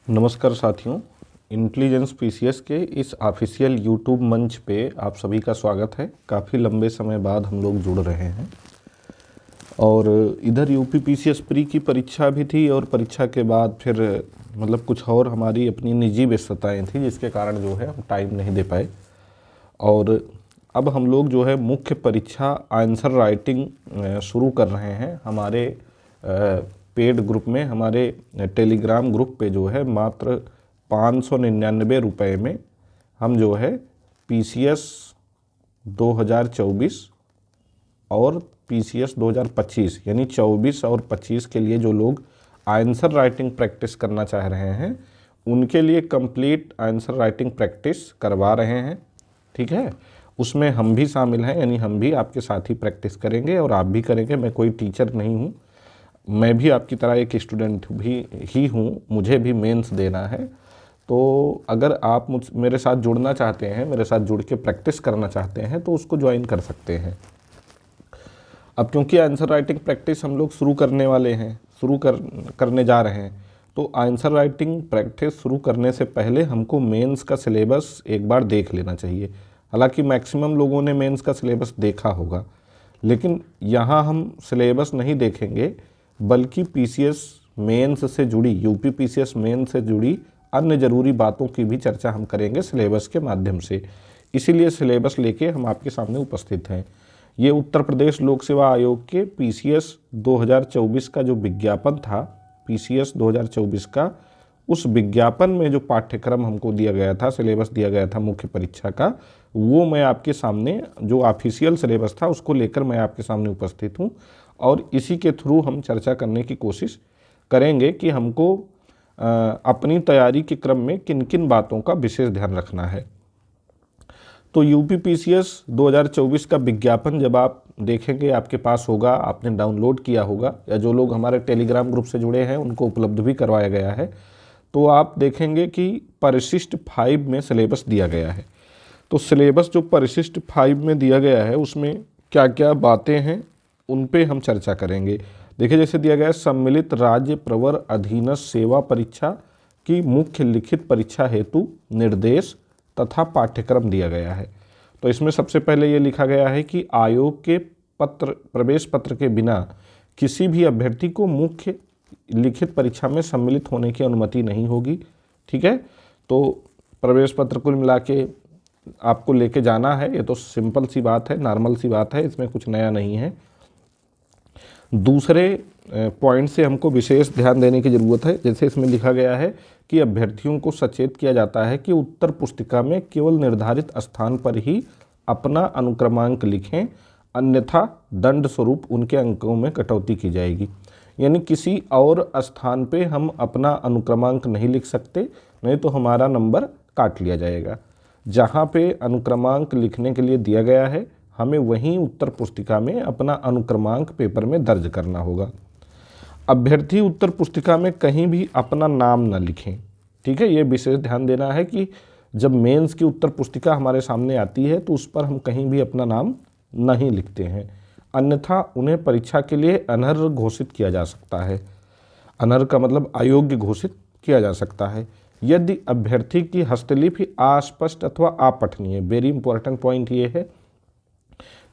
नमस्कार साथियों, intelligence PCS के इस ऑफिशियल यूट्यूब मंच पे आप सभी का स्वागत है। काफ़ी लंबे समय बाद हम लोग जुड़ रहे हैं और इधर यूपी पीसीएस प्री की परीक्षा भी थी और परीक्षा के बाद फिर कुछ और हमारी अपनी निजी व्यस्तताएं थी, जिसके कारण जो है हम टाइम नहीं दे पाए। और अब हम लोग जो है मुख्य परीक्षा आंसर राइटिंग शुरू कर रहे हैं हमारे पेड ग्रुप में। हमारे टेलीग्राम ग्रुप पे जो है मात्र 599 रुपये में हम जो है पीसीएस 2024 और पीसीएस 2025 यानी 24 और 25 के लिए जो लोग आंसर राइटिंग प्रैक्टिस करना चाह रहे हैं उनके लिए कंप्लीट आंसर राइटिंग प्रैक्टिस करवा रहे हैं। ठीक है, उसमें हम भी शामिल हैं, यानी हम भी आपके साथ ही प्रैक्टिस करेंगे और आप भी करेंगे। मैं कोई टीचर नहीं हूँ, मैं भी आपकी तरह एक स्टूडेंट ही हूँ, मुझे भी मेंस देना है। तो अगर आप मेरे साथ जुड़ना चाहते हैं, मेरे साथ जुड़ के प्रैक्टिस करना चाहते हैं तो उसको ज्वाइन कर सकते हैं। अब क्योंकि आंसर राइटिंग प्रैक्टिस हम लोग शुरू करने वाले हैं, करने जा रहे हैं, तो आंसर राइटिंग प्रैक्टिस शुरू करने से पहले हमको मेंस का सिलेबस एक बार देख लेना चाहिए। हालांकि मैक्सिमम लोगों ने मेंस का सिलेबस देखा होगा, लेकिन यहाँ हम सिलेबस नहीं देखेंगे बल्कि पीसीएस मेंस से जुड़ी, यूपी पीसीएस मेंस से जुड़ी अन्य ज़रूरी बातों की भी चर्चा हम करेंगे सिलेबस के माध्यम से। इसीलिए सिलेबस लेके हम आपके सामने उपस्थित हैं। ये उत्तर प्रदेश लोक सेवा आयोग के पीसीएस 2024 का जो विज्ञापन था, पीसीएस 2024 का, उस विज्ञापन में जो पाठ्यक्रम हमको दिया गया था, सिलेबस दिया गया था मुख्य परीक्षा का, वो मैं आपके सामने जो ऑफिशियल सिलेबस था उसको लेकर मैं आपके सामने उपस्थित हूँ और इसी के थ्रू हम चर्चा करने की कोशिश करेंगे कि हमको अपनी तैयारी के क्रम में किन किन बातों का विशेष ध्यान रखना है। तो यूपी पीसीएस 2024 का विज्ञापन जब आप देखेंगे, आपके पास होगा, आपने डाउनलोड किया होगा या जो लोग हमारे टेलीग्राम ग्रुप से जुड़े हैं उनको उपलब्ध भी करवाया गया है, तो आप देखेंगे कि परिशिष्ट 5 में सिलेबस दिया गया है। तो सिलेबस जो परिशिष्ट 5 में दिया गया है उसमें क्या क्या बातें हैं उन पे हम चर्चा करेंगे। देखिए, जैसे दिया गया है, सम्मिलित राज्य प्रवर अधीनस्थ सेवा परीक्षा की मुख्य लिखित परीक्षा हेतु निर्देश तथा पाठ्यक्रम दिया गया है। तो इसमें सबसे पहले ये लिखा गया है कि आयोग के प्रवेश पत्र के बिना किसी भी अभ्यर्थी को मुख्य लिखित परीक्षा में सम्मिलित होने की अनुमति नहीं होगी। ठीक है, तो प्रवेश पत्र कुल मिला के आपको लेके जाना है। ये तो सिंपल सी बात है, नॉर्मल सी बात है, इसमें कुछ नया नहीं है। दूसरे पॉइंट से हमको विशेष ध्यान देने की ज़रूरत है। जैसे इसमें लिखा गया है कि अभ्यर्थियों को सचेत किया जाता है कि उत्तर पुस्तिका में केवल निर्धारित स्थान पर ही अपना अनुक्रमांक लिखें, अन्यथा दंड स्वरूप उनके अंकों में कटौती की जाएगी। यानी किसी और स्थान पे हम अपना अनुक्रमांक नहीं लिख सकते, नहीं तो हमारा नंबर काट लिया जाएगा। जहाँ पे अनुक्रमांक लिखने के लिए दिया गया है हमें वहीं उत्तर पुस्तिका में अपना अनुक्रमांक पेपर में दर्ज करना होगा। अभ्यर्थी उत्तर पुस्तिका में कहीं भी अपना नाम न लिखें। ठीक है, ये विशेष ध्यान देना है कि जब मेंस की उत्तर पुस्तिका हमारे सामने आती है तो उस पर हम कहीं भी अपना नाम नहीं लिखते हैं, अन्यथा उन्हें परीक्षा के लिए अनर्ह घोषित किया जा सकता है। अनर्ह का मतलब अयोग्य घोषित किया जा सकता है यदि अभ्यर्थी की हस्तलिपि अस्पष्ट अथवा अपठनीय। वेरी इंपॉर्टेंट पॉइंट ये है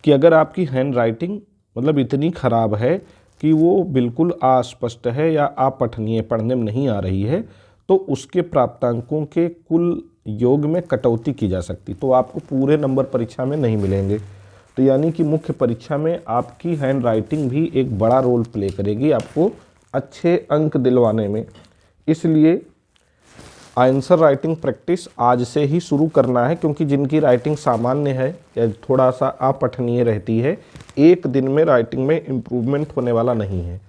कि अगर आपकी हैंड राइटिंग इतनी ख़राब है कि वो बिल्कुल अस्पष्ट है या अपठनीय, पढ़ने में नहीं आ रही है, तो उसके प्राप्तांकों के कुल योग में कटौती की जा सकती, तो आपको पूरे नंबर परीक्षा में नहीं मिलेंगे। तो यानी कि मुख्य परीक्षा में आपकी हैंड राइटिंग भी एक बड़ा रोल प्ले करेगी आपको अच्छे अंक दिलवाने में। इसलिए आंसर राइटिंग प्रैक्टिस आज से ही शुरू करना है, क्योंकि जिनकी राइटिंग सामान्य है या थोड़ा सा अपठनीय रहती है, एक दिन में राइटिंग में इम्प्रूवमेंट होने वाला नहीं है।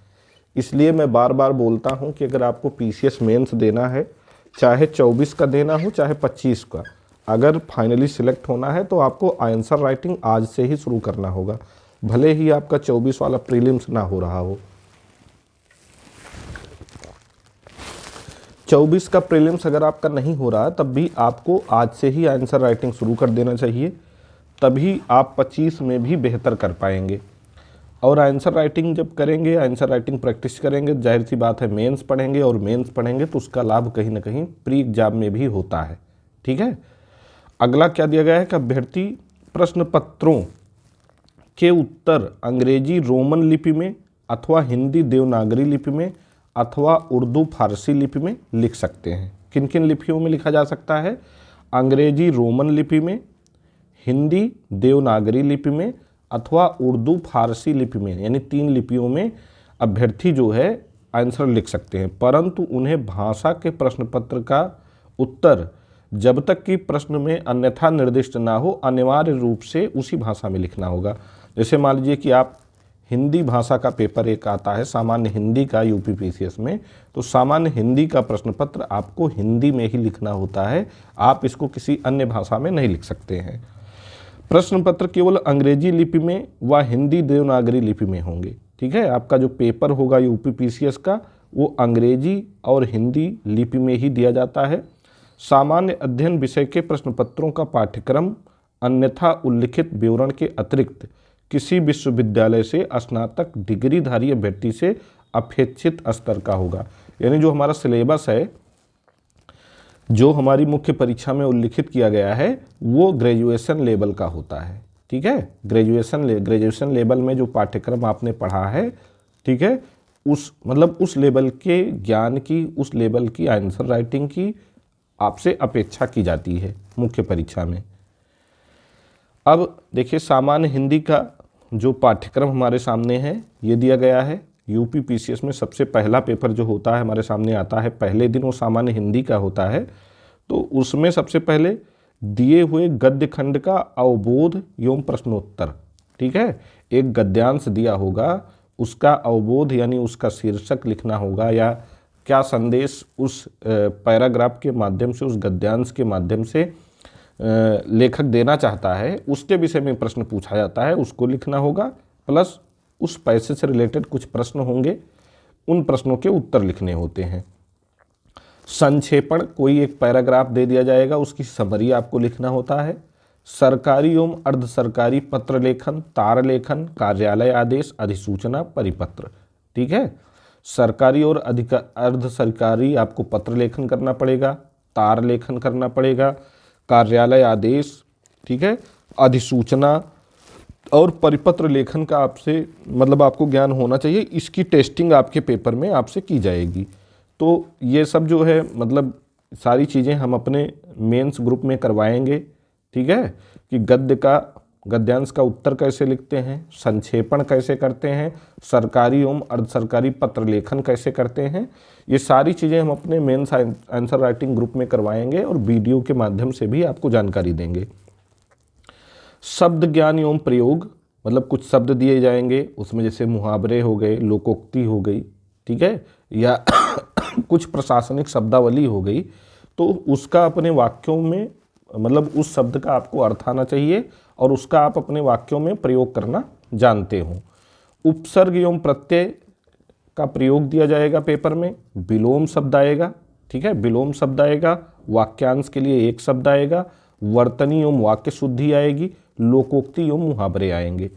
इसलिए मैं बार बार बोलता हूं कि अगर आपको पीसीएस मेंस देना है, चाहे 24 का देना हो चाहे 25 का, अगर फाइनली सिलेक्ट होना है तो आपको आंसर राइटिंग आज से ही शुरू करना होगा, भले ही आपका 24 वाला प्रीलिम्स ना हो रहा हो। 24 का प्रीलिम्स अगर आपका नहीं हो रहा तब भी आपको आज से ही आंसर राइटिंग शुरू कर देना चाहिए, तभी आप 25 में भी बेहतर कर पाएंगे। और आंसर राइटिंग जब करेंगे, आंसर राइटिंग प्रैक्टिस करेंगे, जाहिर सी बात है मेंस पढ़ेंगे, और मेंस पढ़ेंगे तो उसका लाभ कहीं ना कहीं प्री एग्जाम में भी होता है। ठीक है, अगला क्या दिया गया है कि अभ्यर्थी प्रश्न पत्रों के उत्तर अंग्रेजी रोमन लिपि में अथवा हिंदी देवनागरी लिपि में अथवा उर्दू फारसी लिपि में लिख सकते हैं। किन किन लिपियों में लिखा जा सकता है? अंग्रेजी रोमन लिपि में, हिंदी देवनागरी लिपि में अथवा उर्दू फारसी लिपि में, यानी 3 लिपियों में अभ्यर्थी जो है आंसर लिख सकते हैं। परंतु उन्हें भाषा के प्रश्न पत्र का उत्तर जब तक कि प्रश्न में अन्यथा निर्दिष्ट ना हो अनिवार्य रूप से उसी भाषा में लिखना होगा। जैसे मान लीजिए कि आप हिंदी भाषा का पेपर एक आता है सामान्य हिंदी का यूपी पीसीएस में, तो सामान्य हिंदी का प्रश्न पत्र आपको हिंदी में ही लिखना होता है, आप इसको किसी अन्य भाषा में नहीं लिख सकते हैं। प्रश्न पत्र केवल अंग्रेजी लिपि में व हिंदी देवनागरी लिपि में होंगे। ठीक है, आपका जो पेपर होगा यूपी पीसीएस का वो अंग्रेजी और हिंदी लिपि में ही दिया जाता है। सामान्य अध्ययन विषय के प्रश्न पत्रों का पाठ्यक्रम अन्यथा उल्लिखित विवरण के अतिरिक्त किसी विश्वविद्यालय से स्नातक डिग्रीधारी अभ्यर्थी से अपेक्षित स्तर का होगा। यानी जो हमारा सिलेबस है, जो हमारी मुख्य परीक्षा में उल्लिखित किया गया है, वो ग्रेजुएशन लेवल का होता है। ठीक है, ग्रेजुएशन लेवल में जो पाठ्यक्रम आपने पढ़ा है, ठीक है, उस लेवल के ज्ञान की, उस लेवल की आंसर राइटिंग की आपसे अपेक्षा की जाती है मुख्य परीक्षा में। अब देखिए, सामान्य हिंदी का जो पाठ्यक्रम हमारे सामने है ये दिया गया है। यूपी पीसीएस में सबसे पहला पेपर जो होता है हमारे सामने आता है पहले दिन, वो सामान्य हिंदी का होता है। तो उसमें सबसे पहले दिए हुए गद्य खंड का अवबोध एवं प्रश्नोत्तर, ठीक है, एक गद्यांश दिया होगा, उसका अवबोध यानी उसका शीर्षक लिखना होगा या क्या संदेश उस पैराग्राफ के माध्यम से, उस गद्यांश के माध्यम से लेखक देना चाहता है, उसके विषय में प्रश्न पूछा जाता है, उसको लिखना होगा। प्लस उस पैसे से रिलेटेड कुछ प्रश्न होंगे, उन प्रश्नों के उत्तर लिखने होते हैं। संक्षेपण, कोई एक पैराग्राफ दे दिया जाएगा, उसकी समरी आपको लिखना होता है। सरकारी एवं अर्ध सरकारी पत्र लेखन, तार लेखन, कार्यालय आदेश, अधिसूचना, परिपत्र। ठीक है, सरकारी और अर्ध सरकारी आपको पत्र लेखन करना पड़ेगा, तार लेखन करना पड़ेगा, कार्यालय आदेश, ठीक है, अधिसूचना और परिपत्र लेखन का आपको ज्ञान होना चाहिए। इसकी टेस्टिंग आपके पेपर में आपसे की जाएगी। तो ये सब जो है सारी चीज़ें हम अपने मेंस ग्रुप में करवाएंगे। ठीक है, कि गद्यांश का उत्तर कैसे लिखते हैं, संक्षेपण कैसे करते हैं, सरकारी एवं अर्ध सरकारी पत्र लेखन कैसे करते हैं, ये सारी चीज़ें हम अपने मेंस आंसर राइटिंग ग्रुप में करवाएंगे और वीडियो के माध्यम से भी आपको जानकारी देंगे। शब्द ज्ञान एवं प्रयोग, कुछ शब्द दिए जाएंगे, उसमें जैसे मुहावरे हो गए, लोकोक्ति हो गई, ठीक है, या कुछ प्रशासनिक शब्दावली हो गई, तो उसका अपने वाक्यों में उस शब्द का आपको अर्थ आना चाहिए और उसका आप अपने वाक्यों में प्रयोग करना जानते हो। उपसर्ग एवं प्रत्यय का प्रयोग दिया जाएगा पेपर में, विलोम शब्द आएगा, ठीक है, विलोम शब्द आएगा, वाक्यांश के लिए एक शब्द आएगा, वर्तनी एवं वाक्य शुद्धि आएगी, लोकोक्ति एवं मुहावरे आएंगे।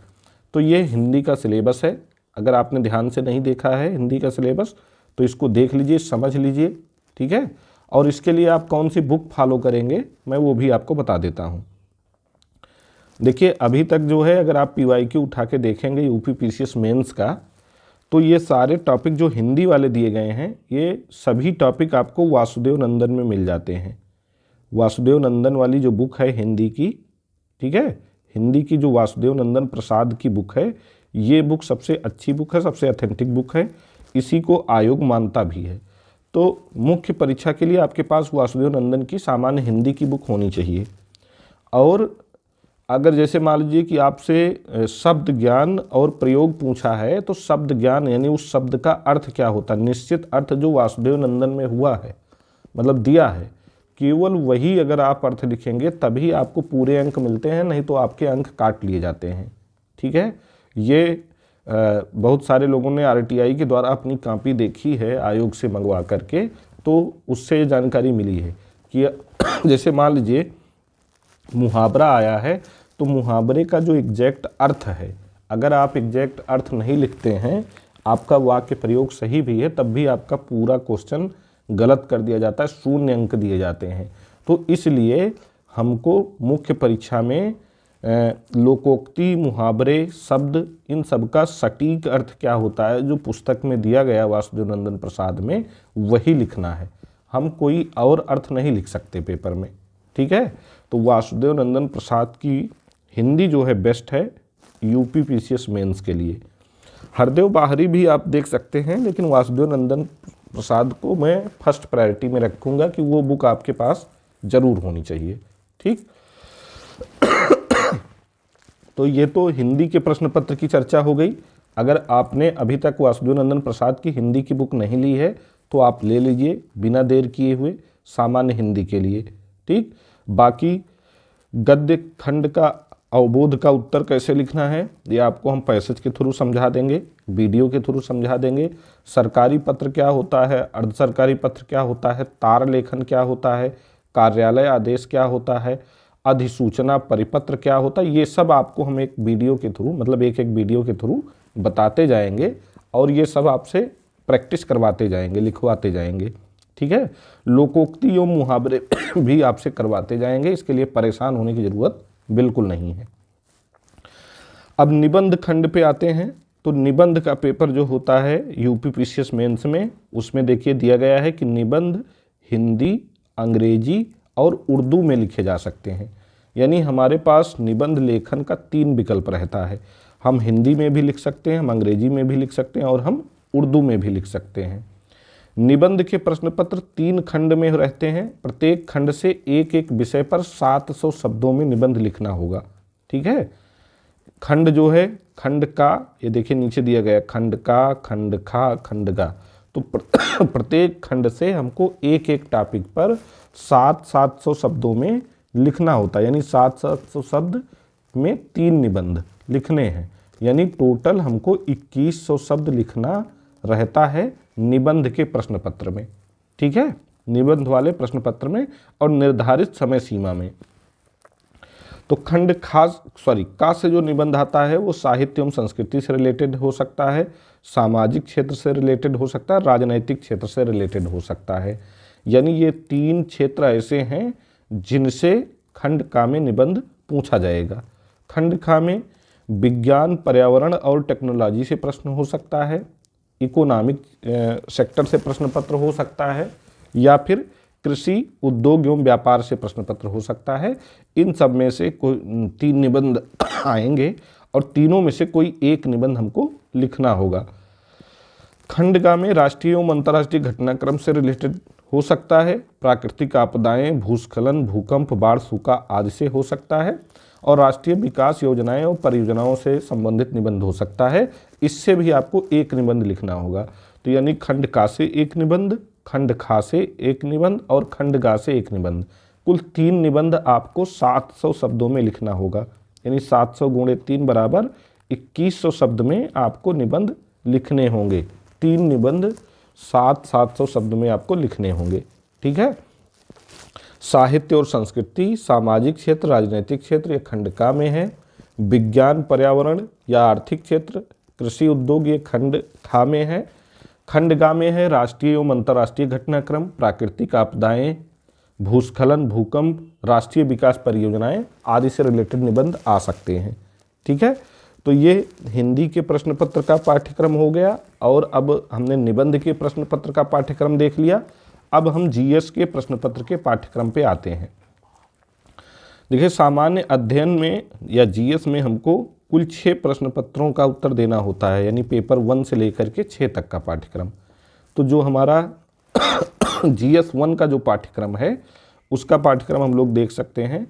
तो ये हिंदी का सिलेबस है। अगर आपने ध्यान से नहीं देखा है हिंदी का सिलेबस तो इसको देख लीजिए, समझ लीजिए, ठीक है। और इसके लिए आप कौन सी बुक फॉलो करेंगे मैं वो भी आपको बता देता हूँ। देखिए, अभी तक जो है अगर आप PYQ उठा के देखेंगे यूपी पीसीएस मेंस का, तो ये सारे टॉपिक जो हिंदी वाले दिए गए हैं, ये सभी टॉपिक आपको वासुदेव नंदन में मिल जाते हैं। वासुदेव नंदन वाली जो बुक है हिंदी की, ठीक है, हिंदी की जो वासुदेव नंदन प्रसाद की बुक है, ये बुक सबसे अच्छी बुक है, सबसे ऑथेंटिक बुक है, इसी को आयोग मानता भी है। तो मुख्य परीक्षा के लिए आपके पास वासुदेव नंदन की सामान्य हिंदी की बुक होनी चाहिए। और अगर जैसे मान लीजिए कि आपसे शब्द ज्ञान और प्रयोग पूछा है, तो शब्द ज्ञान यानी उस शब्द का अर्थ क्या होता है, निश्चित अर्थ जो वासुदेव नंदन में हुआ है, दिया है, केवल वही अगर आप अर्थ लिखेंगे तभी आपको पूरे अंक मिलते हैं, नहीं तो आपके अंक काट लिए जाते हैं। ठीक है, ये बहुत सारे लोगों ने RTI के द्वारा अपनी कॉपी देखी है आयोग से मंगवा करके, तो उससे जानकारी मिली है कि जैसे मान लीजिए मुहावरा आया है, तो मुहावरे का जो एग्जैक्ट अर्थ है, अगर आप एग्जैक्ट अर्थ नहीं लिखते हैं, आपका वाक्य प्रयोग सही भी है तब भी आपका पूरा क्वेश्चन गलत कर दिया जाता है, 0 अंक दिए जाते हैं। तो इसलिए हमको मुख्य परीक्षा में लोकोक्ति, मुहावरे, शब्द, इन सब का सटीक अर्थ क्या होता है जो पुस्तक में दिया गया वासुदेव नंदन प्रसाद में, वही लिखना है। हम कोई और अर्थ नहीं लिख सकते पेपर में, ठीक है। तो वासुदेव नंदन प्रसाद की हिंदी जो है बेस्ट है यूपी पीसीएस मेंस के लिए। हरदेव बाहरी भी आप देख सकते हैं, लेकिन वासुदेव नंदन प्रसाद को मैं फर्स्ट प्रायोरिटी में रखूँगा कि वो बुक आपके पास ज़रूर होनी चाहिए, ठीक। तो ये तो हिंदी के प्रश्न पत्र की चर्चा हो गई। अगर आपने अभी तक वासुदेव नंदन प्रसाद की हिंदी की बुक नहीं ली है तो आप ले लीजिए बिना देर किए हुए, सामान्य हिंदी के लिए, ठीक। बाकी गद्य खंड का अवबोध का उत्तर कैसे लिखना है ये आपको हम पैसेज के थ्रू समझा देंगे, वीडियो के थ्रू समझा देंगे। सरकारी पत्र क्या होता है, अर्ध सरकारी पत्र क्या होता है, तार लेखन क्या होता है, कार्यालय आदेश क्या होता है, अधिसूचना परिपत्र क्या होता है, ये सब आपको हम एक वीडियो के थ्रू, मतलब एक वीडियो के थ्रू बताते जाएंगे और ये सब आपसे प्रैक्टिस करवाते जाएंगे, लिखवाते जाएंगे, ठीक है। लोकोक्ति एवं मुहावरे भी आपसे करवाते जाएंगे, इसके लिए परेशान होने की ज़रूरत बिल्कुल नहीं है। अब निबंध खंड पे आते हैं। तो निबंध का पेपर जो होता है यूपी पीसीएस मेंस में, उसमें देखिए दिया गया है कि निबंध हिंदी, अंग्रेजी और उर्दू में लिखे जा सकते हैं। यानी हमारे पास निबंध लेखन का 3 विकल्प रहता है। हम हिंदी में भी लिख सकते हैं, हम अंग्रेजी में भी लिख सकते हैं और हम उर्दू में भी लिख सकते हैं। निबंध के प्रश्न पत्र 3 खंड में रहते हैं। प्रत्येक खंड से एक एक विषय पर 700 शब्दों में निबंध लिखना होगा, ठीक है। खंड जो है, खंड का, ये देखिए नीचे दिया गया खंड का, खंड खा, खंड गा। तो प्रत्येक खंड से हमको एक एक टॉपिक पर 700 शब्दों में लिखना होता है। यानी 700 शब्द में 3 निबंध लिखने हैं। यानी टोटल हमको 2100 शब्द लिखना रहता है निबंध के प्रश्न पत्र में, ठीक है, निबंध वाले प्रश्न पत्र में और निर्धारित समय सीमा में। तो खंड का से जो निबंध आता है वो साहित्य एवं संस्कृति से रिलेटेड हो सकता है, सामाजिक क्षेत्र से रिलेटेड हो सकता है, राजनैतिक क्षेत्र से रिलेटेड हो सकता है। यानी ये 3 क्षेत्र ऐसे हैं जिनसे खंड का में निबंध पूछा जाएगा। खंड खा में विज्ञान, पर्यावरण और टेक्नोलॉजी से प्रश्न हो सकता है, इकोनॉमिक सेक्टर से प्रश्न पत्र हो सकता है, या फिर कृषि, उद्योग एवं व्यापार से प्रश्न पत्र हो सकता है। इन सब में से कोई 3 निबंध आएंगे और तीनों में से कोई एक निबंध हमको लिखना होगा। खंड गा में राष्ट्रीय एवं अंतर्राष्ट्रीय घटनाक्रम से रिलेटेड हो सकता है, प्राकृतिक आपदाएं, भूस्खलन, भूकंप, बाढ़, सूखा आदि से हो सकता है, और राष्ट्रीय विकास योजनाएं और परियोजनाओं से संबंधित निबंध हो सकता है। इससे भी आपको एक निबंध लिखना होगा। तो यानी खंड का से एक निबंध, खंड खा से एक निबंध और खंड गा से एक निबंध, कुल 3 निबंध आपको 700 शब्दों में लिखना होगा। यानी 700 × 3 बराबर 2100 शब्द में आपको निबंध लिखने होंगे। 3 निबंध 700 शब्द में आपको लिखने होंगे, ठीक है। साहित्य और संस्कृति, सामाजिक क्षेत्र, राजनीतिक क्षेत्र ये खंड का में है। विज्ञान, पर्यावरण या आर्थिक क्षेत्र, कृषि, उद्योग ये खंड खा में है। खंड गा में है राष्ट्रीय एवं अंतर्राष्ट्रीय घटनाक्रम, प्राकृतिक आपदाएं, भूस्खलन, भूकंप, राष्ट्रीय विकास परियोजनाएं आदि से रिलेटेड निबंध आ सकते हैं, ठीक है। तो ये हिंदी के प्रश्न पत्र का पाठ्यक्रम हो गया और अब हमने निबंध के प्रश्न पत्र का पाठ्यक्रम देख लिया। अब हम जीएस के प्रश्न पत्र के पाठ्यक्रम पे आते हैं। देखिए, सामान्य अध्ययन में या जीएस में हमको कुल 6 प्रश्न पत्रों का उत्तर देना होता है, यानी पेपर 1 से लेकर के 6 तक का पाठ्यक्रम। तो जो हमारा जीएस 1 का जो पाठ्यक्रम है उसका पाठ्यक्रम हम लोग देख सकते हैं।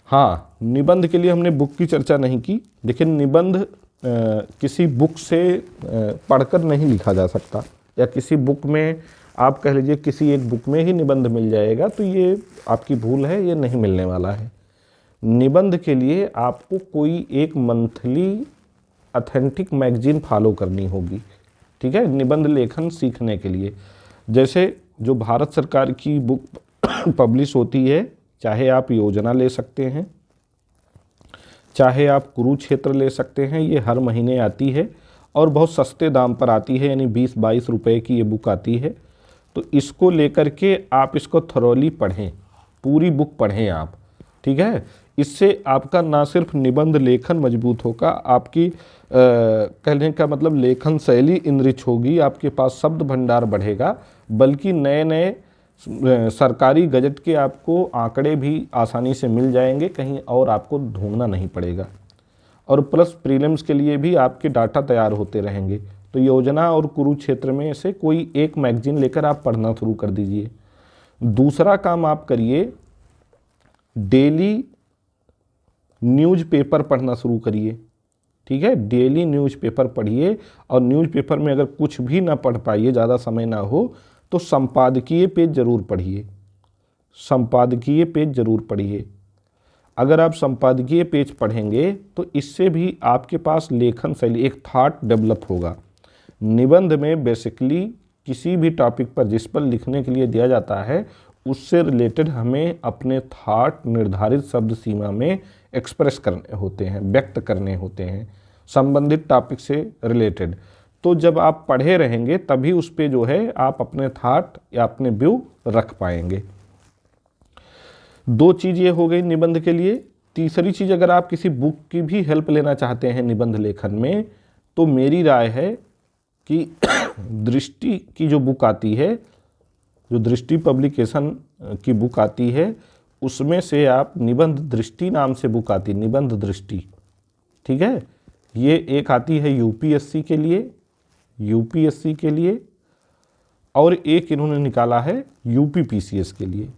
हाँ, निबंध के लिए हमने बुक की चर्चा नहीं की। देखिए, निबंध किसी बुक से पढ़कर नहीं लिखा जा सकता, या किसी बुक में आप कह लीजिए किसी एक बुक में ही निबंध मिल जाएगा, तो ये आपकी भूल है, ये नहीं मिलने वाला है। निबंध के लिए आपको कोई एक मंथली ऑथेंटिक मैगजीन फॉलो करनी होगी, ठीक है, निबंध लेखन सीखने के लिए। जैसे जो भारत सरकार की बुक पब्लिश होती है, चाहे आप योजना ले सकते हैं, चाहे आप कुरुक्षेत्र ले सकते हैं, ये हर महीने आती है और बहुत सस्ते दाम पर आती है, यानी 20-22 रुपए की ये बुक आती है। तो इसको लेकर के आप इसको थरोली पढ़ें, पूरी बुक पढ़ें आप, ठीक है। इससे आपका ना सिर्फ निबंध लेखन मजबूत होगा, आपकी कहने का मतलब लेखन शैली इनरिच होगी, आपके पास शब्द भंडार बढ़ेगा, बल्कि नए नए सरकारी गजट के आपको आंकड़े भी आसानी से मिल जाएंगे, कहीं और आपको ढूंढना नहीं पड़ेगा। और प्लस प्रीलिम्स के लिए भी आपके डाटा तैयार होते रहेंगे। तो योजना और कुरुक्षेत्र में से कोई एक मैगजीन लेकर आप पढ़ना शुरू कर दीजिए। दूसरा काम आप करिए, डेली न्यूज़पेपर पढ़ना शुरू करिए, ठीक है। डेली न्यूज़पेपर पढ़िए, और न्यूज़पेपर में अगर कुछ भी ना पढ़ पाइए, ज़्यादा समय ना हो, तो संपादकीय पेज ज़रूर पढ़िए, संपादकीय पेज ज़रूर पढ़िए। अगर आप संपादकीय पेज पढ़ेंगे तो इससे भी आपके पास लेखन शैली, एक थॉट डेवलप होगा। निबंध में बेसिकली किसी भी टॉपिक पर जिस पर लिखने के लिए दिया जाता है, उससे रिलेटेड हमें अपने थॉट निर्धारित शब्द सीमा में एक्सप्रेस करने होते हैं, व्यक्त करने होते हैं, संबंधित टॉपिक से रिलेटेड। तो जब आप पढ़े रहेंगे तभी उस पे जो है आप अपने थॉट या अपने व्यू रख पाएंगे। दो चीज़ ये हो गई निबंध के लिए। तीसरी चीज़, अगर आप किसी बुक की भी हेल्प लेना चाहते हैं निबंध लेखन में, तो मेरी राय है कि दृष्टि की जो बुक आती है, जो दृष्टि पब्लिकेशन की बुक आती है, उसमें से आप निबंध दृष्टि नाम से बुक आती है, निबंध दृष्टि, ठीक है। ये एक आती है यूपीएससी के लिए, यूपीएससी के लिए, और एक इन्होंने निकाला है यूपीपीसीएस के लिए,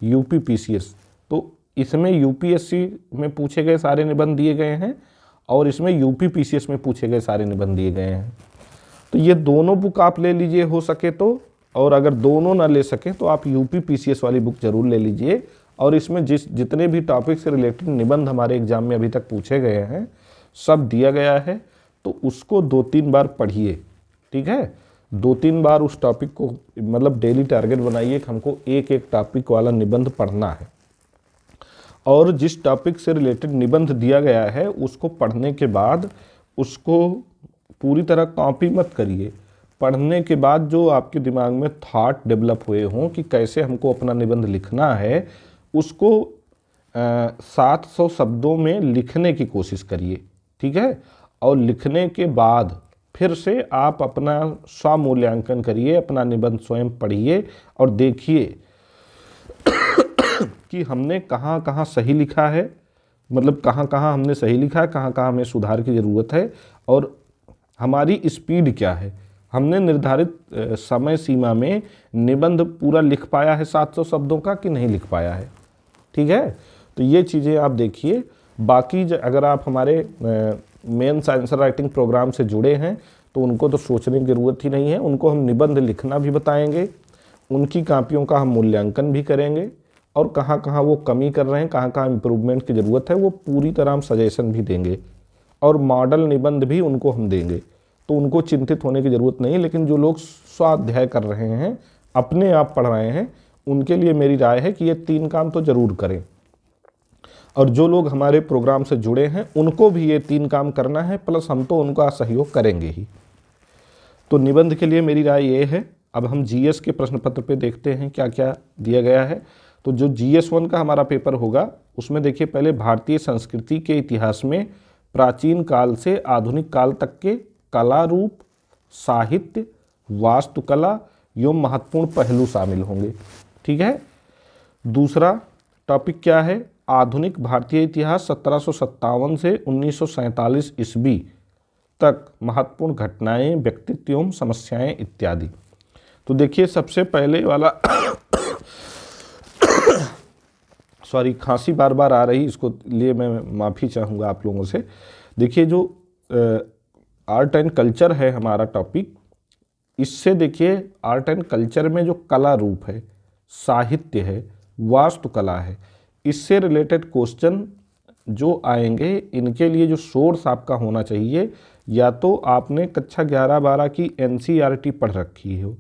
यूपीपीसीएस। तो इसमें यूपीएससी में पूछे गए सारे निबंध दिए गए हैं और इसमें यूपीपीसीएस में पूछे गए सारे निबंध दिए गए हैं। तो ये दोनों बुक आप ले लीजिए हो सके तो, और अगर दोनों ना ले सकें तो आप यूपीपीसीएस वाली बुक जरूर ले लीजिए। और इसमें जितने भी टॉपिक से रिलेटेड निबंध हमारे एग्जाम में अभी तक पूछे गए हैं सब दिया गया है, तो उसको 2-3 बार पढ़िए, ठीक है। 2-3 बार उस टॉपिक को, मतलब डेली टारगेट बनाइए कि हमको एक एक टॉपिक वाला निबंध पढ़ना है, और जिस टॉपिक से रिलेटेड निबंध दिया गया है उसको पढ़ने के बाद उसको पूरी तरह कॉपी मत करिए। पढ़ने के बाद जो आपके दिमाग में थॉट डेवलप हुए हों कि कैसे हमको अपना निबंध लिखना है, उसको 700 शब्दों में लिखने की कोशिश करिए, ठीक है। और लिखने के बाद फिर से आप अपना स्वमूल्यांकन करिए, अपना निबंध स्वयं पढ़िए और देखिए कि हमने कहाँ कहाँ सही लिखा है, मतलब कहाँ कहाँ हमने सही लिखा है, कहाँ कहाँ हमें सुधार की ज़रूरत है, और हमारी स्पीड क्या है। हमने निर्धारित समय सीमा में निबंध पूरा लिख पाया है 700 शब्दों का कि नहीं लिख पाया है, ठीक है। तो ये चीज़ें आप देखिए। बाकी अगर आप हमारे मेंस आंसर राइटिंग प्रोग्राम से जुड़े हैं तो उनको तो सोचने की ज़रूरत ही नहीं है, उनको हम निबंध लिखना भी बताएंगे, उनकी कापियों का हम मूल्यांकन भी करेंगे, और कहाँ कहाँ वो कमी कर रहे हैं, कहाँ कहाँ इम्प्रूवमेंट की ज़रूरत है, वो पूरी तरह हम सजेशन भी देंगे, और मॉडल निबंध भी उनको हम देंगे। तो उनको चिंतित होने की ज़रूरत नहीं। लेकिन जो लोग स्वाध्याय कर रहे हैं, अपने आप पढ़ रहे हैं, उनके लिए मेरी राय है कि ये 3 काम तो ज़रूर करें, और जो लोग हमारे प्रोग्राम से जुड़े हैं उनको भी ये 3 काम करना है, प्लस हम तो उनका सहयोग करेंगे ही। तो निबंध के लिए मेरी राय ये है। अब हम जीएस के प्रश्न पत्र पे देखते हैं क्या क्या दिया गया है। तो जो GS 1 का हमारा पेपर होगा उसमें देखिए, पहले भारतीय संस्कृति के इतिहास में प्राचीन काल से आधुनिक काल तक के कला रूप, साहित्य, वास्तुकला एवं महत्वपूर्ण पहलू शामिल होंगे, ठीक है। दूसरा टॉपिक क्या है, आधुनिक भारतीय इतिहास 1757 से 1947 ईस्वी तक महत्वपूर्ण घटनाएं, व्यक्तित्व एवं समस्याएं इत्यादि। तो देखिए सबसे पहले वाला सॉरी, खांसी बार बार आ रही, इसको लिए मैं माफ़ी चाहूँगा आप लोगों से। देखिए जो आर्ट एंड कल्चर है हमारा टॉपिक, इससे देखिए आर्ट एंड कल्चर में जो कला रूप है, साहित्य है, वास्तुकला है, इससे रिलेटेड क्वेश्चन जो आएंगे, इनके लिए जो सोर्स आपका होना चाहिए, या तो आपने कक्षा 11-12 की NCERT पढ़ रखी हो,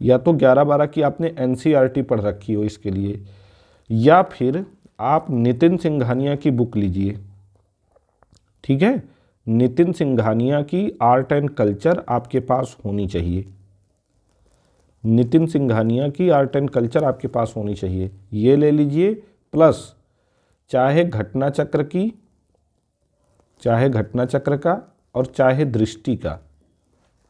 या तो 11-12 की आपने NCERT पढ़ रखी हो इसके लिए, या फिर आप नितिन सिंघानिया की बुक लीजिए, ठीक है। नितिन सिंघानिया की आर्ट एंड कल्चर आपके पास होनी चाहिए। नितिन सिंघानिया की आर्ट एंड कल्चर आपके पास होनी चाहिए, ये ले लीजिए। प्लस चाहे घटना चक्र का और चाहे दृष्टि का,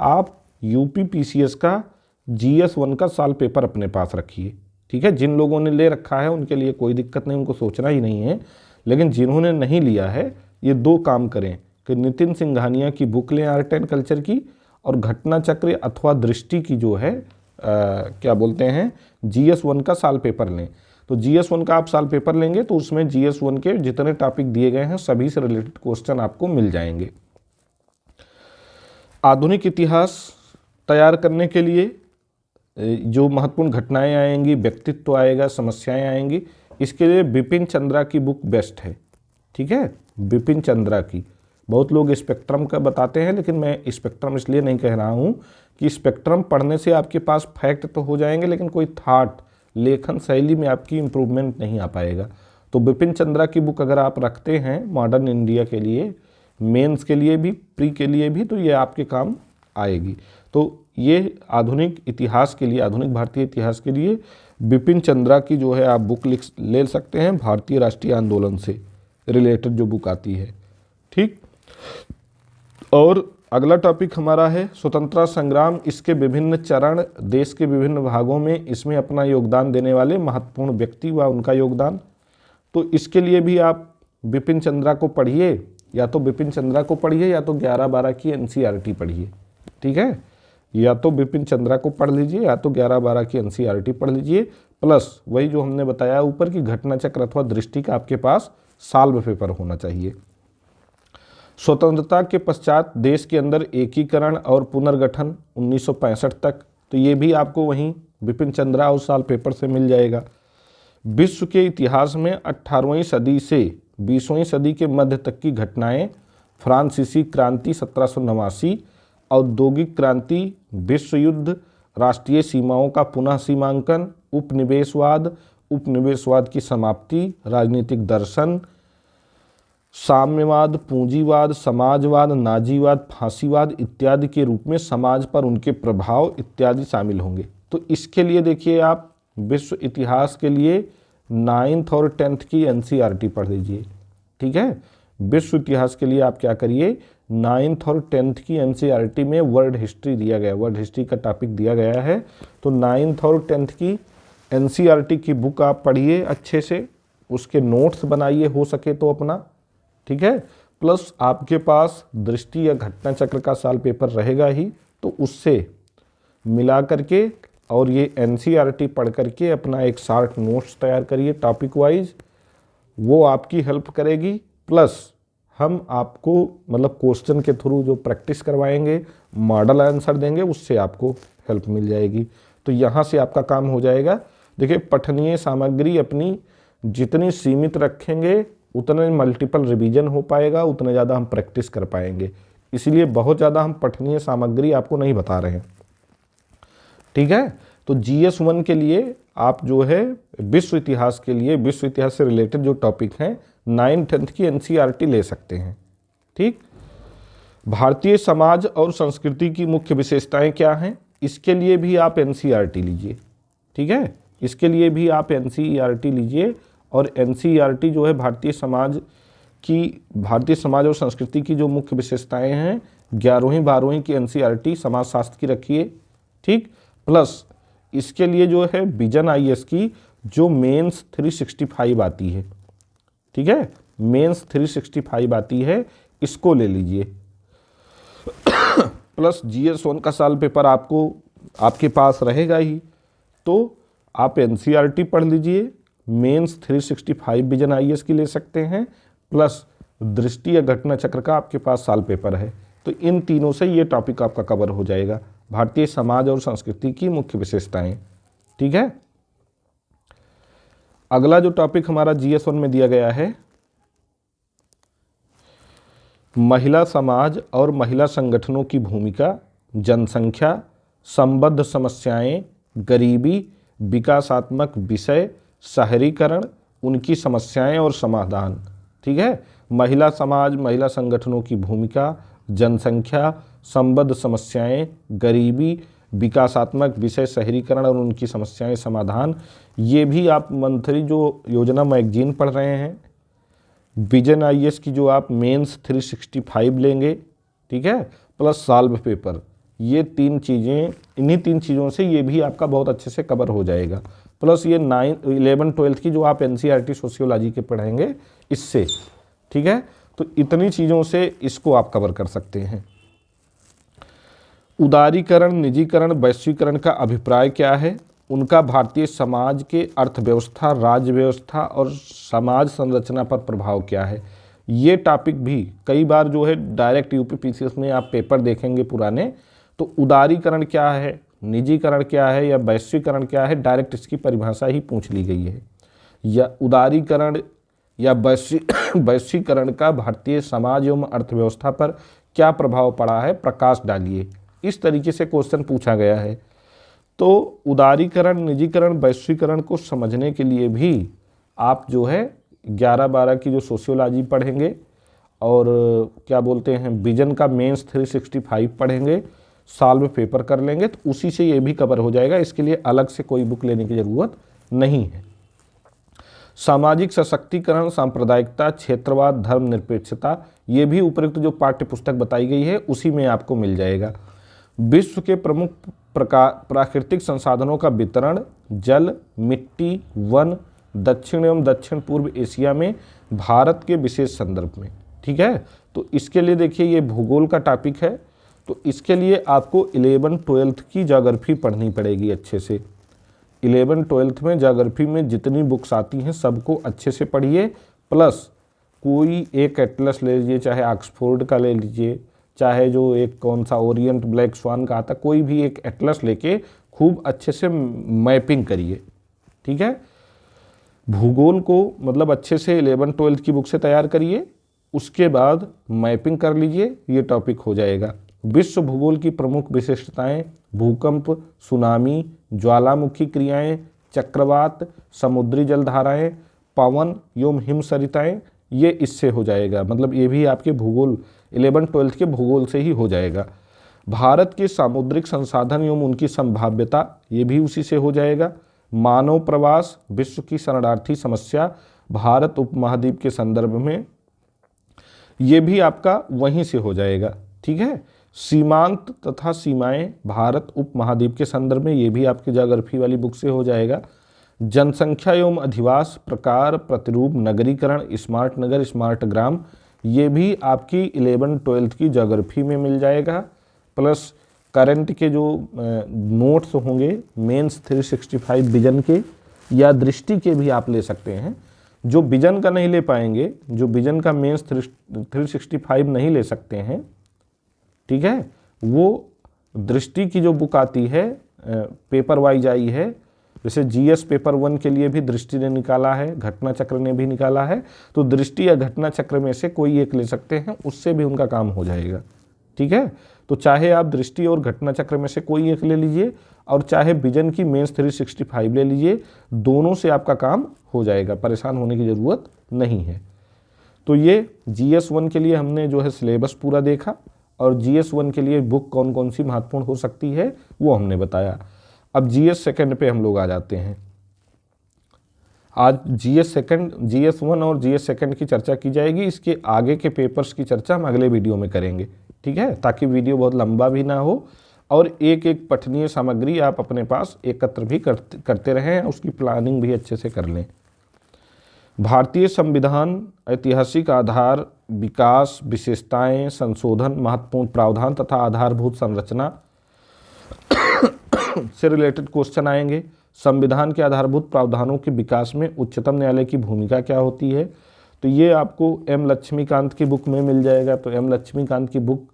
आप यूपी पीसीएस का GS1 का साल पेपर अपने पास रखिए। ठीक है, जिन लोगों ने ले रखा है उनके लिए कोई दिक्कत नहीं, उनको सोचना ही नहीं है। लेकिन जिन्होंने नहीं लिया है, ये दो काम करें कि नितिन सिंघानिया की बुक लें आर्ट एंड कल्चर की, और घटना चक्र अथवा दृष्टि की जो है क्या बोलते हैं GS1 का साल पेपर लें। तो GS1 का आप साल पेपर लेंगे तो उसमें GS1 के जितने टॉपिक दिए गए हैं सभी से रिलेटेड क्वेश्चन आपको मिल जाएंगे। आधुनिक इतिहास तैयार करने के लिए जो महत्वपूर्ण घटनाएं आएंगी, व्यक्तित्व आएगा, समस्याएं आएंगी, इसके लिए बिपिन चंद्रा की बुक बेस्ट है। ठीक है, बिपिन चंद्रा की। बहुत लोग स्पेक्ट्रम का बताते हैं, लेकिन मैं स्पेक्ट्रम इसलिए नहीं कह रहा हूँ कि स्पेक्ट्रम पढ़ने से आपके पास फैक्ट तो हो जाएंगे, लेकिन कोई थॉट, लेखन शैली में आपकी इम्प्रूवमेंट नहीं आ पाएगा। तो बिपिन चंद्रा की बुक अगर आप रखते हैं मॉडर्न इंडिया के लिए, मेंस के लिए भी, प्री के लिए भी, तो ये आपके काम आएगी। तो ये आधुनिक इतिहास के लिए, आधुनिक भारतीय इतिहास के लिए बिपिन चंद्रा की जो है आप बुक ले सकते हैं, भारतीय राष्ट्रीय आंदोलन से रिलेटेड जो बुक आती है। ठीक, और अगला टॉपिक हमारा है स्वतंत्रता संग्राम, इसके विभिन्न चरण, देश के विभिन्न भागों में इसमें अपना योगदान देने वाले महत्वपूर्ण व्यक्ति व उनका योगदान। तो इसके लिए भी आप बिपिन चंद्रा को पढ़िए, या तो बिपिन चंद्रा को पढ़िए या तो 11-12 की NCERT पढ़िए। ठीक है, या तो बिपिन चंद्रा को पढ़ लीजिए या तो 11-12 की NCERT पढ़ लीजिए। प्लस वही जो हमने बताया ऊपर की घटना चक्र अथवा दृष्टि का आपके पास साल पेपर होना चाहिए। स्वतंत्रता के पश्चात देश के अंदर एकीकरण और पुनर्गठन 1965 तक, तो ये भी आपको वहीं बिपिन चंद्रा और साल पेपर से मिल जाएगा। विश्व के इतिहास में 18वीं सदी से 20वीं सदी के मध्य तक की घटनाएं, फ्रांसीसी क्रांति 1789, औद्योगिक क्रांति, विश्व युद्ध, राष्ट्रीय सीमाओं का पुनः सीमांकन, उपनिवेशवाद की समाप्ति, राजनीतिक दर्शन, साम्यवाद, पूंजीवाद, समाजवाद, नाजीवाद, फांसीवाद इत्यादि के रूप में समाज पर उनके प्रभाव इत्यादि शामिल होंगे। तो इसके लिए देखिए आप विश्व इतिहास के लिए 9th और 10th की NCERT पढ़ लीजिए। ठीक है, विश्व इतिहास के लिए आप क्या करिए, 9th और 10th की NCERT में वर्ल्ड हिस्ट्री दिया गया, वर्ल्ड हिस्ट्री का टॉपिक दिया गया है। तो 9th और 10th की NCERT की बुक आप पढ़िए अच्छे से, उसके नोट्स बनाइए हो सके तो अपना। ठीक है, प्लस आपके पास दृष्टि या घटना चक्र का साल पेपर रहेगा ही, तो उससे मिला करके और ये NCERT पढ़ करके अपना एक शार्ट नोट्स तैयार करिए टॉपिक वाइज, वो आपकी हेल्प करेगी। प्लस हम आपको मतलब क्वेश्चन के थ्रू जो प्रैक्टिस करवाएंगे, मॉडल आंसर देंगे, उससे आपको हेल्प मिल जाएगी। तो यहाँ से आपका काम हो जाएगा। देखिए, पठनीय सामग्री अपनी जितनी सीमित रखेंगे उतने मल्टीपल रिवीजन हो पाएगा, उतने ज़्यादा हम प्रैक्टिस कर पाएंगे। इसलिए बहुत ज़्यादा हम पठनीय सामग्री आपको नहीं बता रहे हैं। ठीक है, तो GS1 के लिए आप जो है विश्व इतिहास के लिए, विश्व इतिहास से रिलेटेड जो टॉपिक हैं 9th 10th की NCERT ले सकते हैं। ठीक, भारतीय समाज और संस्कृति की मुख्य विशेषताएं क्या हैं, इसके लिए भी आप NCERT लीजिए। ठीक है, इसके लिए भी आप NCERT लीजिए। और NCERT जो है भारतीय समाज और संस्कृति की जो मुख्य विशेषताएं हैं 11वीं 12वीं की NCERT समाजशास्त्र की रखिए। ठीक, प्लस इसके लिए जो है विजन IAS की जो मेंस 365 आती है, ठीक है, मेंस 365 आती है, इसको ले लीजिए। प्लस GS1 का साल पेपर आपके पास रहेगा ही, तो आप NCERT पढ़ लीजिए, मेंस 365 विजन IAS की ले सकते हैं, प्लस दृष्टि या घटना चक्र का आपके पास साल पेपर है। तो इन तीनों से ये टॉपिक आपका कवर हो जाएगा, भारतीय समाज और संस्कृति की मुख्य विशेषताएं। ठीक है, अगला जो टॉपिक हमारा GS1 में दिया गया है, महिला समाज और महिला संगठनों की भूमिका, जनसंख्या, संबद्ध समस्याएं, गरीबी, विकासात्मक विषय, शहरीकरण, उनकी समस्याएं और समाधान। ठीक है, महिला समाज, महिला संगठनों की भूमिका, जनसंख्या, संबद्ध समस्याएं, गरीबी, विकासात्मक विषय, शहरीकरण और उनकी समस्याएं समाधान। ये भी आप मंथली जो योजना मैगजीन पढ़ रहे हैं, विजन आईएएस की जो आप मेंस 365 लेंगे, ठीक है, प्लस सॉल्व पेपर, ये 3 चीज़ें, इन्हीं 3 चीज़ों से ये भी आपका बहुत अच्छे से कवर हो जाएगा। प्लस ये 9, 11, 12 की जो आप एनसीईआरटी सोशियोलॉजी के पढ़ेंगे इससे, ठीक है। तो इतनी चीज़ों से इसको आप कवर कर सकते हैं। उदारीकरण, निजीकरण, वैश्वीकरण का अभिप्राय क्या है, उनका भारतीय समाज के अर्थव्यवस्था, राज्य व्यवस्था और समाज संरचना पर प्रभाव क्या है। ये टॉपिक भी कई बार जो है डायरेक्ट यूपीपीसीएस में आप पेपर देखेंगे पुराने, तो उदारीकरण क्या है, निजीकरण क्या है या वैश्वीकरण क्या है, डायरेक्ट इसकी परिभाषा ही पूछ ली गई है। या उदारीकरण या वैश्वीकरण का भारतीय समाज एवं अर्थव्यवस्था पर क्या प्रभाव पड़ा है, प्रकाश डालिए। इस तरीके से क्वेश्चन पूछा गया है। तो उदारीकरण, निजीकरण, वैश्वीकरण को समझने के लिए भी आप जो है 11-12 की जो सोशियोलॉजी पढ़ेंगे और क्या बोलते हैं विजन का मेंस 365 पढ़ेंगे, सॉल्व पेपर कर लेंगे, तो उसी से ये भी कवर हो जाएगा। इसके लिए अलग से कोई बुक लेने की ज़रूरत नहीं है। सामाजिक सशक्तिकरण, सांप्रदायिकता, क्षेत्रवाद, धर्मनिरपेक्षता, ये भी उपयुक्त जो पाठ्य पुस्तक बताई गई है उसी में आपको मिल जाएगा। विश्व के प्रमुख प्राकृतिक संसाधनों का वितरण, जल, मिट्टी, वन, दक्षिण एवं दक्षिण पूर्व एशिया में भारत के विशेष संदर्भ में, ठीक है। तो इसके लिए देखिए ये भूगोल का टॉपिक है, तो इसके लिए आपको 11-12 की ज्योग्राफी पढ़नी पड़ेगी अच्छे से। 11-12 में ज्योग्राफी में जितनी बुक्स आती हैं सबको अच्छे से पढ़िए, प्लस कोई एक एटलस ले लीजिए, चाहे ऑक्सफोर्ड का ले लीजिए, चाहे जो एक कौन सा ओरिएंट ब्लैक स्वान का आता, कोई भी एक एटलस लेके खूब अच्छे से मैपिंग करिए, ठीक है। भूगोल को मतलब अच्छे से 11-12 की बुक से तैयार करिए, उसके बाद मैपिंग कर लीजिए, ये टॉपिक हो जाएगा। विश्व भूगोल की प्रमुख विशेषताएं, भूकंप, सुनामी, ज्वालामुखी क्रियाएं, चक्रवात, समुद्री जलधाराएं, पवन एवं हिमसरिताएं, ये इससे हो जाएगा। मतलब ये भी आपके भूगोल 11-12 के भूगोल से ही हो जाएगा। भारत के सामुद्रिक संसाधन एवं उनकी संभाव्यता, ये भी उसी से हो जाएगा। मानव प्रवास, विश्व की शरणार्थी समस्या भारत उपमहाद्वीप के संदर्भ में, ये भी आपका वहीं से हो जाएगा, ठीक है। सीमांत तथा सीमाएं भारत उपमहाद्वीप के संदर्भ में, ये भी आपकी ज्योग्राफी वाली बुक से हो जाएगा। जनसंख्या एवं अधिवास, प्रकार, प्रतिरूप, नगरीकरण, स्मार्ट नगर, स्मार्ट ग्राम, ये भी आपकी 11-12 की ज्योग्राफी में मिल जाएगा। प्लस करंट के जो नोट्स होंगे मेंस 365 विजन के या दृष्टि के भी आप ले सकते हैं। जो विजन का नहीं ले पाएंगे, जो विजन का मेंस 365 नहीं ले सकते हैं, ठीक है, वो दृष्टि की जो बुक आती है पेपर वाइज आई है, जैसे जीएस पेपर 1 के लिए भी दृष्टि ने निकाला है, घटना चक्र ने भी निकाला है, तो दृष्टि या घटना चक्र में से कोई एक ले सकते हैं, उससे भी उनका काम हो जाएगा, ठीक है। तो चाहे आप दृष्टि और घटना चक्र में से कोई एक ले लीजिए और चाहे विजन की मेंस 365 ले लीजिए, दोनों से आपका काम हो जाएगा, परेशान होने की ज़रूरत नहीं है। तो ये जीएस 1 के लिए हमने जो है सिलेबस पूरा देखा और जीएस 1 के लिए बुक कौन कौन सी महत्वपूर्ण हो सकती है वो हमने बताया। अब जीएस सेकंड पे हम लोग आ जाते हैं। आज जीएस 1 और जीएस सेकंड की चर्चा की जाएगी। इसके आगे के पेपर्स की चर्चा हम अगले वीडियो में करेंगे, ठीक है, ताकि वीडियो बहुत लंबा भी ना हो और एक एक पठनीय सामग्री आप अपने पास एकत्र भी करते रहें, उसकी प्लानिंग भी अच्छे से कर लें। भारतीय संविधान, ऐतिहासिक आधार, विकास, विशेषताएं, संशोधन, महत्वपूर्ण प्रावधान तथा आधारभूत संरचना से रिलेटेड क्वेश्चन आएंगे। संविधान के आधारभूत प्रावधानों के विकास में उच्चतम न्यायालय की भूमिका क्या होती है, तो ये आपको एम लक्ष्मीकांत की बुक में मिल जाएगा। तो एम लक्ष्मीकांत की बुक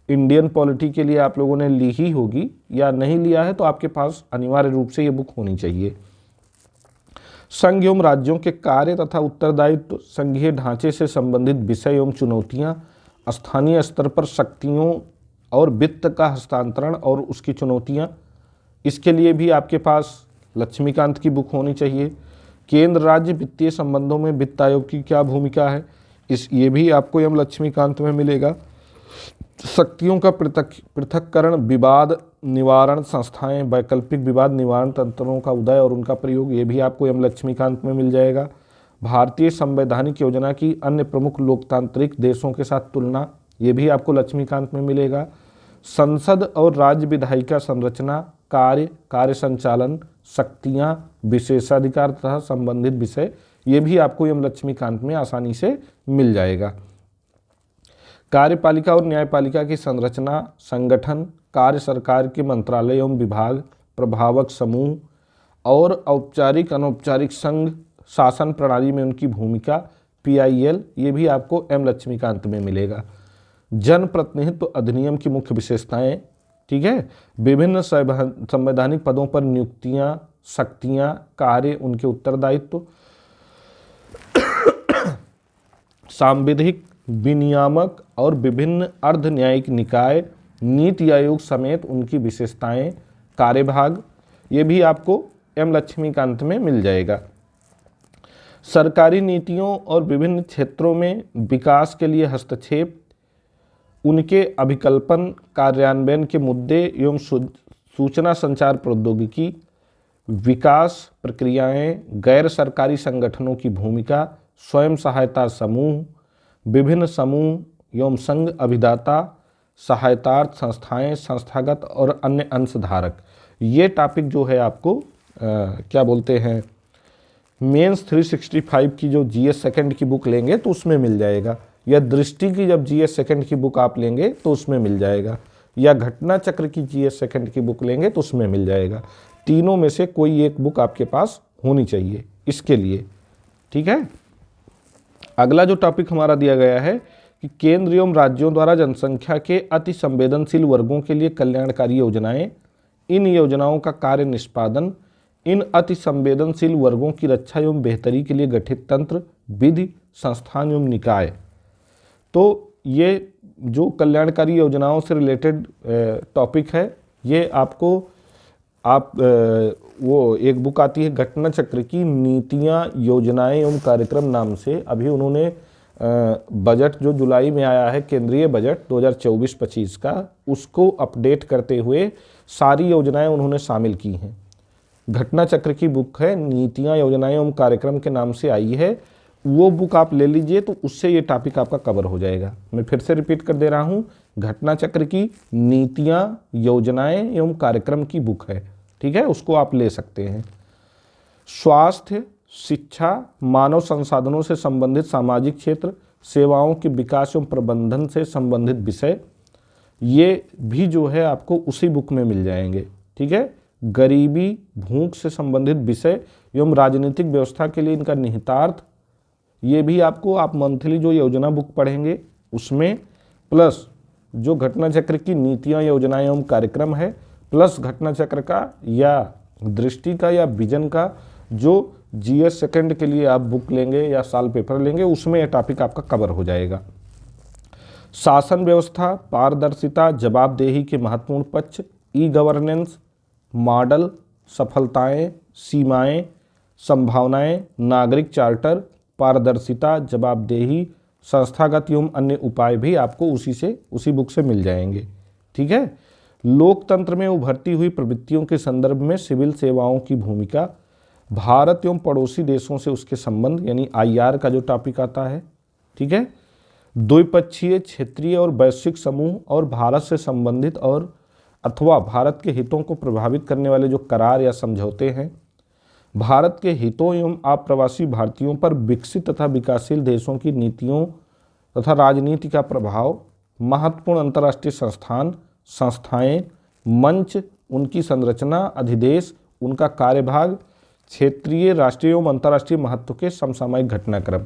इंडियन पॉलिटी के लिए आप लोगों ने ली ही होगी, या नहीं लिया है तो आपके पास अनिवार्य रूप से ये बुक होनी चाहिए। संघ एवं राज्यों के कार्य तथा उत्तरदायित्व, संघीय ढांचे से संबंधित विषय एवं चुनौतियां, स्थानीय स्तर पर शक्तियों और वित्त का हस्तांतरण और उसकी चुनौतियां, इसके लिए भी आपके पास लक्ष्मीकांत की बुक होनी चाहिए। केंद्र राज्य वित्तीय संबंधों में वित्त आयोग की क्या भूमिका है, ये भी आपको यम लक्ष्मीकांत में मिलेगा। शक्तियों का पृथक्करण, विवाद निवारण संस्थाएं, वैकल्पिक विवाद निवारण तंत्रों का उदय और उनका प्रयोग, ये भी आपको यम लक्ष्मीकांत में मिल जाएगा। भारतीय संवैधानिक योजना की अन्य प्रमुख लोकतांत्रिक देशों के साथ तुलना, ये भी आपको लक्ष्मीकांत में मिलेगा। संसद और राज्य विधायिका संरचना, कार्य संचालन, शक्तियां, विशेषाधिकार तथा संबंधित विषय, ये भी आपको यम लक्ष्मीकांत में आसानी से मिल जाएगा। कार्यपालिका और न्यायपालिका की संरचना, संगठन, कार्य, सरकार के मंत्रालय एवं विभाग, प्रभावक समूह और औपचारिक अनौपचारिक संघ शासन प्रणाली में उनकी भूमिका, PIL, ये भी आपको एम लक्ष्मीकांत में मिलेगा। जन प्रतिनिधित्व अधिनियम की मुख्य विशेषताएं, ठीक है, विभिन्न संवैधानिक पदों पर नियुक्तियां, शक्तियां, कार्य, उनके उत्तरदायित्व, सांविधिक, विनियामक और विभिन्न अर्ध न्यायिक निकाय, नीति आयोग समेत उनकी विशेषताएं, कार्यभाग, ये भी आपको एम लक्ष्मीकांत में मिल जाएगा। सरकारी नीतियों और विभिन्न क्षेत्रों में विकास के लिए हस्तक्षेप, उनके अभिकल्पन, कार्यान्वयन के मुद्दे एवं सूचना संचार प्रौद्योगिकी, विकास प्रक्रियाएं, गैर सरकारी संगठनों की भूमिका, स्वयं सहायता समूह, विभिन्न समूह एवं संघ अभिदाता, सहायतार्थ संस्थाएं, संस्थागत और अन्य अंशधारक, ये टॉपिक जो है आपको क्या बोलते हैं, मेंस 365 की जो GS सेकंड की बुक लेंगे तो उसमें मिल जाएगा, या दृष्टि की जब GS सेकंड की बुक आप लेंगे तो उसमें मिल जाएगा, या घटना चक्र की GS सेकंड की बुक लेंगे तो उसमें मिल जाएगा। तीनों में से कोई एक बुक आपके पास होनी चाहिए इसके लिए, ठीक है। अगला जो टॉपिक हमारा दिया गया है कि केंद्र एवं राज्यों द्वारा जनसंख्या के अति संवेदनशील वर्गों के लिए कल्याणकारी योजनाएं, इन योजनाओं का कार्य निष्पादन, इन अति संवेदनशील वर्गों की रक्षा एवं बेहतरी के लिए गठित तंत्र, विधि, संस्थान एवं निकाय। तो ये जो कल्याणकारी योजनाओं से रिलेटेड टॉपिक है, ये आपको वो एक बुक आती है घटना चक्र की नीतियाँ, योजनाएं एवं कार्यक्रम नाम से, अभी उन्होंने बजट जो जुलाई में आया है केंद्रीय बजट 2024-25 का, उसको अपडेट करते हुए सारी योजनाएं उन्होंने शामिल की हैं। घटना चक्र की बुक है, नीतियाँ, योजनाएं एवं कार्यक्रम के नाम से आई है, वो बुक आप ले लीजिए तो उससे ये टॉपिक आपका कवर हो जाएगा। मैं फिर से रिपीट कर दे रहा हूँ, घटना चक्र की नीतियाँ, योजनाएं एवं कार्यक्रम की बुक है, ठीक है, उसको आप ले सकते हैं। स्वास्थ्य, शिक्षा, मानव संसाधनों से संबंधित सामाजिक क्षेत्र, सेवाओं के विकास एवं प्रबंधन से संबंधित विषय, ये भी जो है आपको उसी बुक में मिल जाएंगे, ठीक है। गरीबी, भूख से संबंधित विषय एवं राजनीतिक व्यवस्था के लिए इनका निहितार्थ, ये भी आपको आप मंथली जो योजना बुक पढ़ेंगे उसमें, प्लस जो घटना चक्र की नीतियाँ, योजनाएं एवं कार्यक्रम है, प्लस घटना चक्र का या दृष्टि का या विजन का जो GS सेकंड के लिए आप बुक लेंगे या साल पेपर लेंगे, उसमें यह टॉपिक आपका कवर हो जाएगा। शासन व्यवस्था, पारदर्शिता, जवाबदेही के महत्वपूर्ण पक्ष, ई-गवर्नेंस, मॉडल, सफलताएं, सीमाएं, संभावनाएं, नागरिक चार्टर, पारदर्शिता, जवाबदेही, संस्थागत एवं अन्य उपाय भी आपको उसी बुक से मिल जाएंगे, ठीक है। लोकतंत्र में उभरती हुई प्रवृत्तियों के संदर्भ में सिविल सेवाओं की भूमिका, भारत एवं पड़ोसी देशों से उसके संबंध, यानी IR का जो टॉपिक आता है, ठीक है। द्विपक्षीय, क्षेत्रीय और वैश्विक समूह और भारत से संबंधित और अथवा भारत के हितों को प्रभावित करने वाले जो करार या समझौते हैं, भारत के हितों एवं आप्रवासी भारतीयों पर विकसित तथा विकासशील देशों की नीतियों तथा राजनीति का प्रभाव, महत्वपूर्ण अंतर्राष्ट्रीय संस्थान, संस्थाएं, मंच, उनकी संरचना, अधिदेश, उनका कार्यभाग, क्षेत्रीय, राष्ट्रीय एवं अंतर्राष्ट्रीय महत्व के समसामयिक घटनाक्रम।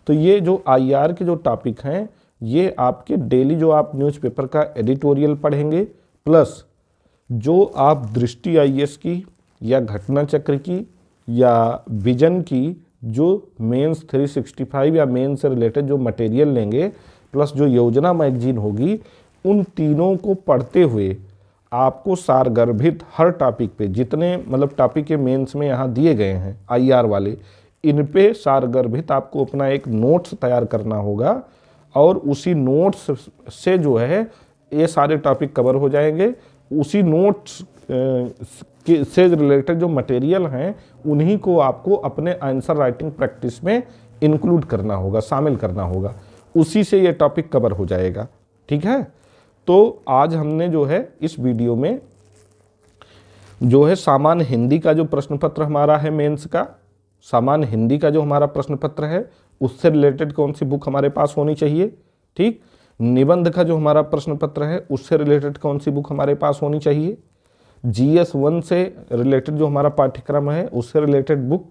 तो ये जो IR के जो टॉपिक हैं, ये आपके डेली जो आप न्यूज़पेपर का एडिटोरियल पढ़ेंगे, प्लस जो आप दृष्टि IAS की या घटना चक्र की या विजन की जो मेंस 365 या मेंस से रिलेटेड जो मटेरियल लेंगे, प्लस जो योजना मैगजीन होगी, उन तीनों को पढ़ते हुए आपको सारगर्भित हर टॉपिक पे जितने मतलब टॉपिक के मेंस में यहाँ दिए गए हैं IR वाले, इन पे सारगर्भित आपको अपना एक नोट्स तैयार करना होगा और उसी नोट्स से जो है ये सारे टॉपिक कवर हो जाएंगे। उसी नोट्स से रिलेटेड जो मटेरियल हैं उन्हीं को आपको अपने आंसर राइटिंग प्रैक्टिस में इंक्लूड करना होगा, शामिल करना होगा, उसी से ये टॉपिक कवर हो जाएगा। ठीक है, तो आज हमने जो है इस वीडियो में जो है सामान्य हिंदी का जो प्रश्न पत्र हमारा है मेंस का, सामान्य हिंदी का जो हमारा प्रश्न पत्र है उससे रिलेटेड कौन सी बुक हमारे पास होनी चाहिए। ठीक, निबंध का जो हमारा प्रश्न पत्र है उससे रिलेटेड कौन सी बुक हमारे पास होनी चाहिए, GS 1 से रिलेटेड जो हमारा पाठ्यक्रम है उससे रिलेटेड बुक,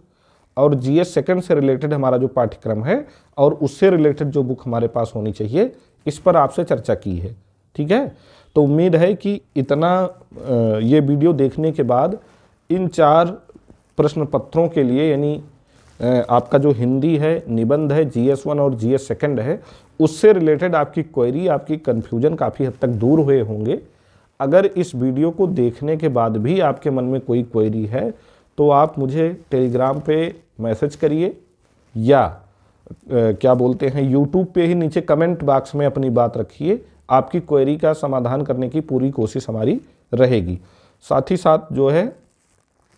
और GS 2 से रिलेटेड हमारा जो पाठ्यक्रम है और उससे रिलेटेड जो बुक हमारे पास होनी चाहिए, इस पर आपसे चर्चा की है। ठीक है, तो उम्मीद है कि इतना ये वीडियो देखने के बाद इन 4 प्रश्न पत्रों के लिए, यानी आपका जो हिंदी है, निबंध है, GS 1 और GS 2 है, उससे रिलेटेड आपकी क्वेरी, आपकी कन्फ्यूजन काफ़ी हद तक दूर हुए होंगे। अगर इस वीडियो को देखने के बाद भी आपके मन में कोई क्वेरी है तो आप मुझे टेलीग्राम पे मैसेज करिए या क्या बोलते हैं यूट्यूब पे ही नीचे कमेंट बॉक्स में अपनी बात रखिए। आपकी क्वेरी का समाधान करने की पूरी कोशिश हमारी रहेगी। साथ ही साथ जो है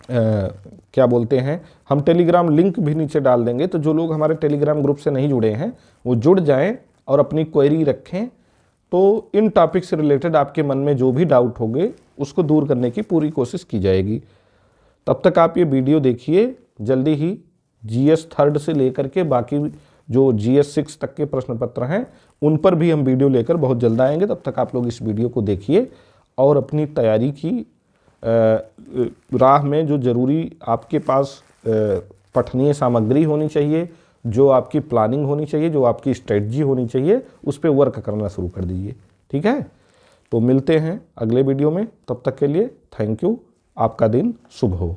क्या बोलते हैं, हम टेलीग्राम लिंक भी नीचे डाल देंगे, तो जो लोग हमारे टेलीग्राम ग्रुप से नहीं जुड़े हैं वो जुड़ जाएं और अपनी क्वेरी रखें, तो इन टॉपिक से रिलेटेड आपके मन में जो भी डाउट होंगे उसको दूर करने की पूरी कोशिश की जाएगी। तब तक आप ये वीडियो देखिए, जल्दी ही GS 3 से लेकर के बाकी जो GS 6 तक के प्रश्न पत्र हैं उन पर भी हम वीडियो लेकर बहुत जल्द आएंगे। तब तक आप लोग इस वीडियो को देखिए और अपनी तैयारी की राह में जो ज़रूरी आपके पास पठनीय सामग्री होनी चाहिए, जो आपकी प्लानिंग होनी चाहिए, जो आपकी स्ट्रेटजी होनी चाहिए, उस पर वर्क करना शुरू कर दीजिए। ठीक है, तो मिलते हैं अगले वीडियो में, तब तक के लिए थैंक यू। आपका दिन शुभ हो।